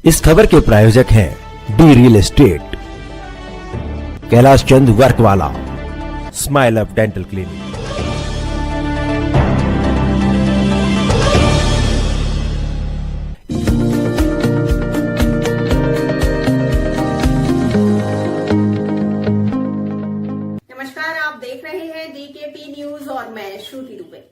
इस खबर के प्रायोजक हैं D real estate, Kailash Chand work वाला, स्माइल अप डेंटल क्लिनिक। नमस्कार, आप देख रहे हैं डीकेपी न्यूज और मैं श्रुति दुबे।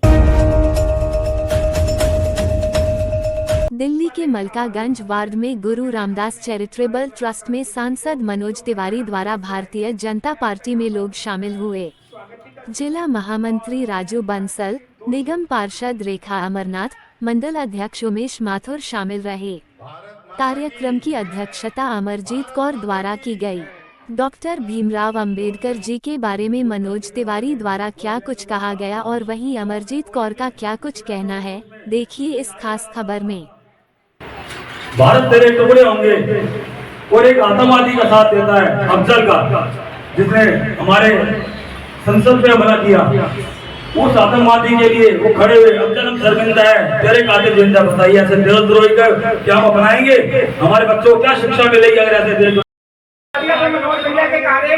दिल्ली के मलकागंज वार्ड में गुरु रामदास चैरिटेबल ट्रस्ट में सांसद मनोज तिवारी द्वारा भारतीय जनता पार्टी में लोग शामिल हुए। जिला महामंत्री राजू बंसल, निगम पार्षद रेखा अमरनाथ, मंडल अध्यक्ष उमेश माथुर शामिल रहे। कार्यक्रम की अध्यक्षता अमरजीत कौर द्वारा की गई। डॉक्टर भीमराव अंबेडकर जी के बारे में मनोज तिवारी द्वारा क्या कुछ कहा गया और वहीं अमरजीत कौर का क्या कुछ कहना है, देखिए इस खास खबर में। भारत तेरे टुकड़े होंगे और एक आतंकवादी का साथ देता है, अफजल का, जिसने हमारे संसद पे हमला किया। उस आतंकवादी के लिए वो खड़े हुए, अफजल हम शर्मिंदा है, तेरे कातिल जिंदा। बताइए, ऐसे देशद्रोही का क्या हम अपनाएंगे? हमारे बच्चों को क्या शिक्षा मिलेगी अगर ऐसे देश? मनोज भैया के कार्य,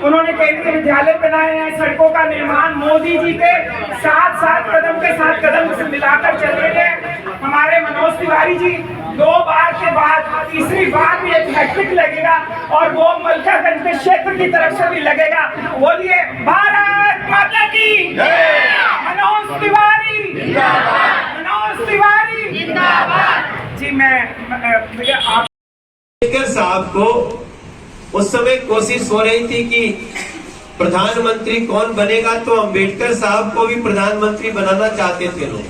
उन्होंने केंद्रीय विद्यालय बनाए हैं, सड़कों का निर्माण मोदी जी के साथ कदम के साथ कदम से मिलाकर चल रहे हैं। हमारे मनोज तिवारी जी 2 बार के बाद तीसरी बार भी एक हैट्रिक लगेगा और वो मलकागंज के क्षेत्र की तरफ से भी लगेगा। बोलिए भारत माता की जय। मनोज तिवारी जिंदाबाद, मनोज तिवारी जिंदाबाद। जी मैं आप अंबेडकर साहब को उस समय कोशिश हो रही थी कि प्रधानमंत्री कौन बनेगा, तो अंबेडकर साहब को भी प्रधानमंत्री बनाना चाहते थे लोग,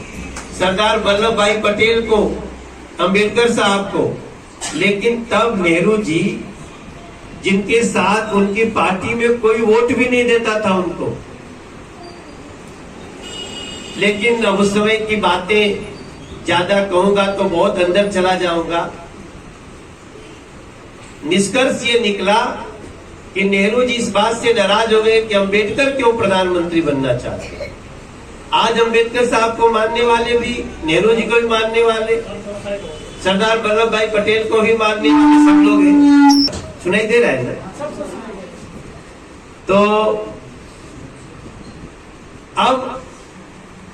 सरदार वल्लभ भाई पटेल को, अंबेडकर साहब को। लेकिन तब नेहरू जी, जिनके साथ उनकी पार्टी में कोई वोट भी नहीं देता था उनको, लेकिन अब उस समय की बातें ज्यादा कहूंगा तो बहुत अंदर चला जाऊंगा। निष्कर्ष ये निकला कि नेहरू जी इस बात से नाराज हो गए कि अंबेडकर क्यों प्रधानमंत्री बनना चाहते हैं। आज अंबेडकर साहब को मानने वाले भी, नेहरू जी को भी मानने वाले, सरदार वल्लभ भाई पटेल को भी मानने वाले सब लोग हैं। सुनाई दे रहा है ना? तो अब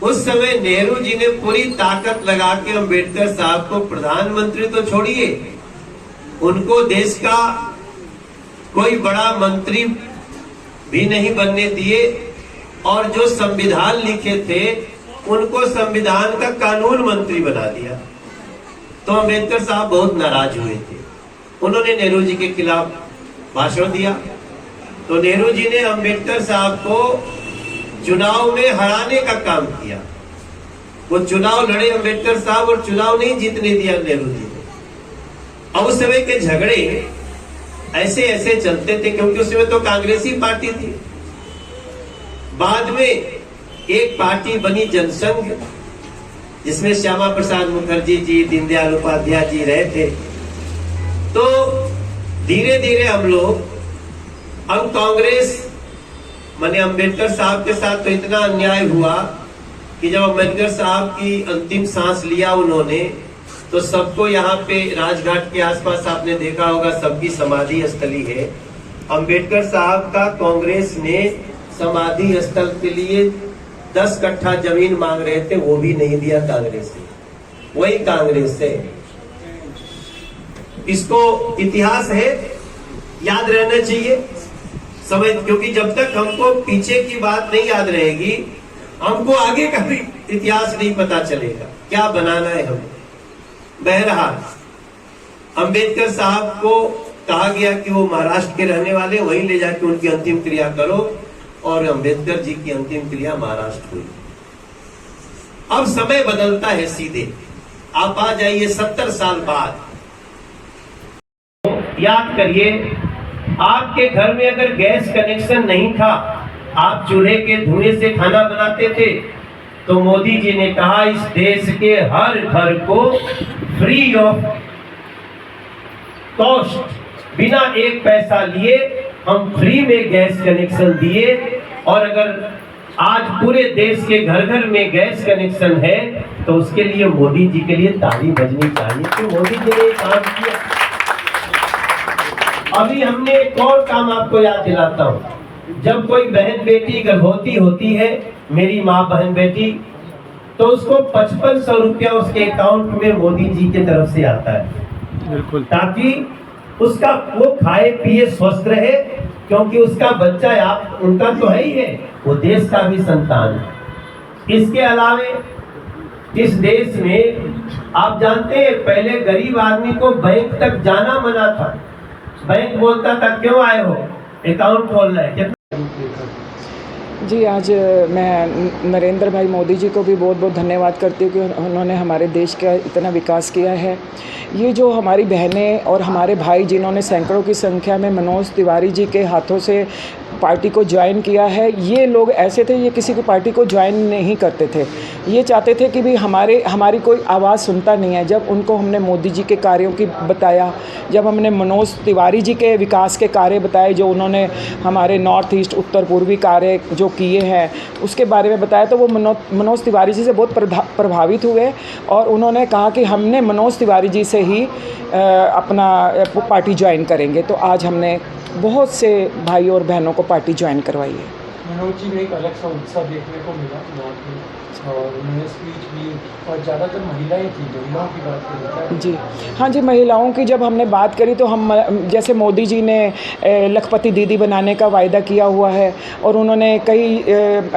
उस समय नेहरू जी ने पूरी ताकत लगा के अंबेडकर साहब को प्रधानमंत्री तो छोड़िए, उनको देश का कोई बड़ा मंत्री भी नहीं बनने दिए और जो संविधान लिखे थे उनको संविधान का कानून मंत्री बना दिया। तो अंबेडकर साहब बहुत नाराज हुए थे। उन्होंने नेहरू जी के खिलाफ भाषण दिया। तो नेहरू जी ने अंबेडकर साहब को चुनाव में हराने का काम किया। वो चुनाव लड़े अंबेडकर साहब और चुनाव नहीं जीतने दिया नेहरू जी ने। अब उस समय के झगड़े ऐसे ऐसे चलते थे क्योंकि उस समय तो कांग्रेसी पार्टी थी। बाद में एक पार्टी बनी जनसंघ, जिसमें श्यामा प्रसाद मुखर्जी जी, दीनदयाल उपाध्याय जी रहे थे। तो धीरे धीरे हम लोग अब कांग्रेस माने अंबेडकर साहब के साथ तो इतना अन्याय हुआ कि जब अंबेडकर साहब की अंतिम सांस लिया उन्होंने, तो सबको यहाँ पे राजघाट के आसपास आपने देखा होगा सबकी समाधि स्थली है। अंबेडकर साहब का कांग्रेस ने समाधि स्थल के लिए 10 कट्ठा जमीन मांग रहे थे, वो भी नहीं दिया कांग्रेस ने। वही कांग्रेस है। इसको इतिहास है, याद रहना चाहिए समझ, क्योंकि जब तक हमको पीछे की बात नहीं याद रहेगी, हमको आगे का भी इतिहास नहीं पता चलेगा क्या बनाना है हमें। बहरहाल अंबेडकर साहब को कहा गया कि वो महाराष्ट्र के रहने वाले, वहीं ले जाके उनकी अंतिम क्रिया करो, और अंबेडकर जी की अंतिम क्रिया महाराष्ट्र हुई। अब समय बदलता है सीधे, आप आ जाइए 70 साल बाद। याद करिए, आपके घर में अगर गैस कनेक्शन नहीं था, आप चूल्हे के धुएं से खाना बनाते थे, तो मोदी जी ने कहा इस देश के हर घर को फ्री ऑफ कॉस्ट, बिना एक पैसा लिए हम फ्री में गैस कनेक्शन दिए। और अगर आज पूरे देश के घर घर में गैस कनेक्शन है, तो उसके लिए मोदी जी के लिए ताली बजनी चाहिए कि मोदी जी ने काम किया। अभी हमने एक और काम आपको याद दिलाता हूँ। जब कोई बहन बेटी गर्भवती होती है, मेरी माँ बहन बेटी, तो उसको 5500 रुपया उसके अकाउंट में मोदी जी की तरफ से आता है, बिल्कुल, ताकि उसका वो खाए पिए स्वस्थ रहे, क्योंकि उसका बच्चा आप उनका तो है ही है, वो देश का भी संतान है। इसके अलावे इस देश में आप जानते हैं पहले गरीब आदमी को बैंक तक जाना मना था। बैंक बोलता था क्यों आए हो, अकाउंट खोलना है। जी, आज मैं नरेंद्र भाई मोदी जी को भी बहुत बहुत धन्यवाद करती हूँ कि उन्होंने हमारे देश का इतना विकास किया है। ये जो हमारी बहनें और हमारे भाई जिन्होंने सैकड़ों की संख्या में मनोज तिवारी जी के हाथों से पार्टी को ज्वाइन किया है, ये लोग ऐसे थे, ये किसी की पार्टी को ज्वाइन नहीं करते थे। ये चाहते थे कि भी हमारी कोई आवाज़ सुनता नहीं है। जब उनको हमने मोदी जी के कार्यों की बताया, जब हमने मनोज तिवारी जी के विकास के कार्य बताए जो उन्होंने हमारे नॉर्थ ईस्ट उत्तर पूर्वी कार्य जो किए हैं उसके बारे में बताया, तो वो मनोज तिवारी जी से बहुत प्रभावित हुए और उन्होंने कहा कि हमने मनोज तिवारी जी से ही अपना पार्टी ज्वाइन करेंगे। तो आज हमने बहुत से भाई और बहनों को पार्टी ज्वाइन करवाई है। मनोज जी में एक अलग सा उत्साह देखने को मिला नॉर्थ में, और उन्होंने स्पीच भी, और ज़्यादातर महिलाएं थी, महिलाओं की बात करें जी। हाँ जी, महिलाओं की जब हमने बात करी तो हम जैसे मोदी जी ने लखपति दीदी बनाने का वायदा किया हुआ है और उन्होंने कई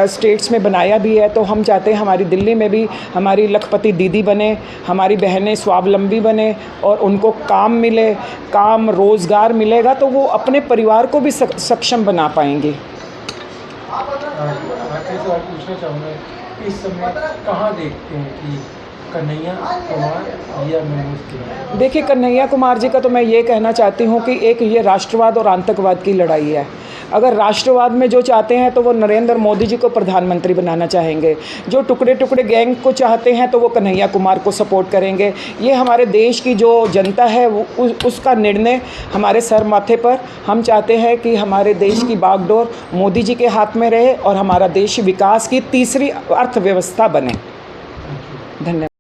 स्टेट्स में बनाया भी है, तो हम चाहते हैं हमारी दिल्ली में भी हमारी लखपति दीदी बने, हमारी बहनें स्वावलंबी बने और उनको काम मिले, काम रोज़गार मिलेगा तो वो अपने परिवार को भी सक्षम बना पाएंगे। आखिरी सवाल पूछना चाहूँगा, इस समय कहाँ देखते हैं कि कन्हैया कुमार या मनोज तिवारी? देखिए, कन्हैया कुमार जी का तो मैं ये कहना चाहती हूँ कि एक ये राष्ट्रवाद और आतंकवाद की लड़ाई है। अगर राष्ट्रवाद में जो चाहते हैं तो वो नरेंद्र मोदी जी को प्रधानमंत्री बनाना चाहेंगे, जो टुकड़े टुकड़े गैंग को चाहते हैं तो वो कन्हैया कुमार को सपोर्ट करेंगे। ये हमारे देश की जो जनता है वो उसका निर्णय हमारे सर माथे पर। हम चाहते हैं कि हमारे देश की बागडोर मोदी जी के हाथ में रहे और हमारा देश विकास की तीसरी अर्थव्यवस्था बने। धन्यवाद।